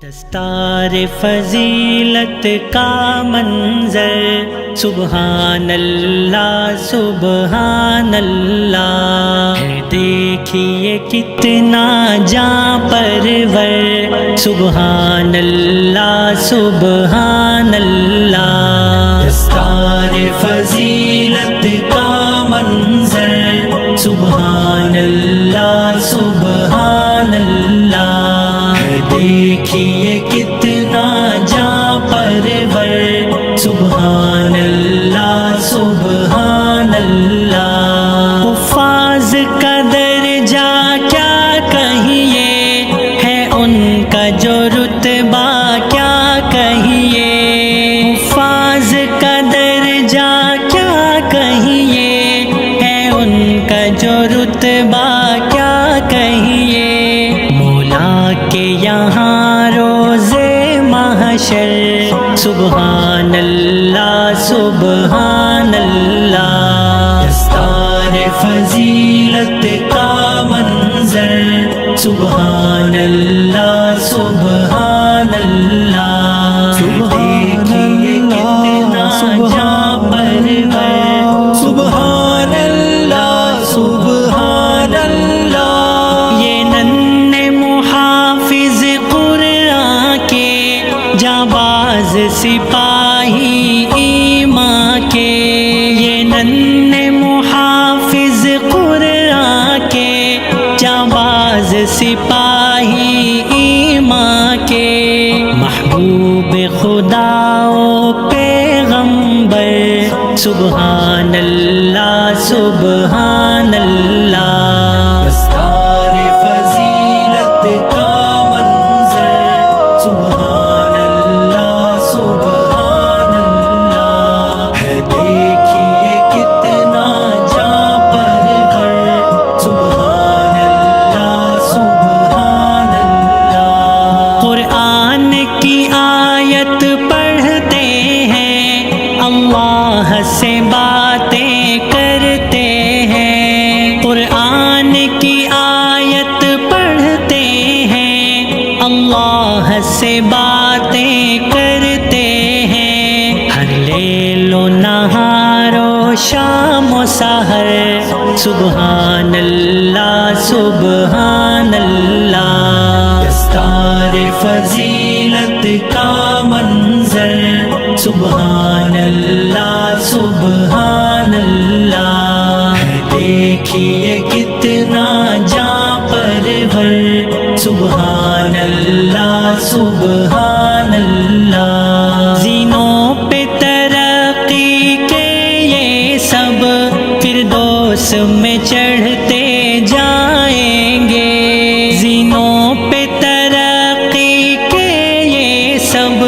دستار فضیلت کا منظر سبحان اللہ سبحان اللہ ہے، دیکھیے کتنا جاں پرور سبحان اللہ سبحان اللہ۔ دستار فضیلت کا منظر سبحان اللہ سبحان اللہ ہے، دیکھیے کتنا جاں پرور سبحان اللہ سبحان اللہ۔ حفاظ کا درجہ کیا کہیے، ہے ان کا جو رتبہ کیا کہیے، حفاظ کا درجہ کیا کہیے، ہے ان کا جو رتبہ کیا کہیے۔ مولا کے یہاں روزے محشر سبحان اللہ سبحان اللہ۔ دستار فضیلت کا منظر سبحان اللہ سبحان اللہ، دیکھیے کتنا جاں پرور سبحان اللہ سبحان اللہ۔ یہ ننھے محافظ قرآن کے جانباز سپاہی ایمان کے، یہ ننھے محافظ قرآن کے جانباز سپاہی ایمان کے، محبوب خدا و پیغمبر سبحان اللہ سبحان اللہ۔ دستار فضیلت کا منظر سبحان اللہ سبحان اللہ ہے، دیکھیے کتنا جاں پرور سبحان اللہ سبحان اللہ۔ قرآن کی آیت پڑھتے ہیں، اللہ سے باتیں کرتے ہیں، قرآن کی آیت پڑھتے ہیں، اللہ سے باتیں کرتے ہیں، ہر لیل و نہار و شام و سحر سبحان اللہ سبحان اللہ۔ دستار فضیلت کا منظر سبحان اللہ سبحان اللہ ہے، دیکھیے کتنا جاں پرور سبحان اللہ سبحان اللہ۔ زینوں پہ ترقی کے یہ سب فردوس میں چڑھتے جائیں گے، زینوں پہ ترقی کے یہ سب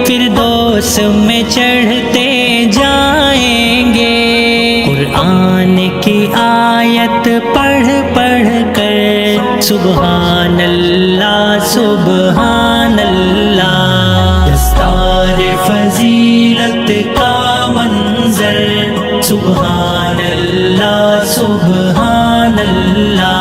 فردوس میں چڑھتے جائیں گے۔ قرآن کی آیت پڑھ پڑھ کر سبحان اللہ سبحان اللہ۔ دستار فضیلت کا منظر سبحان اللہ سبحان اللہ۔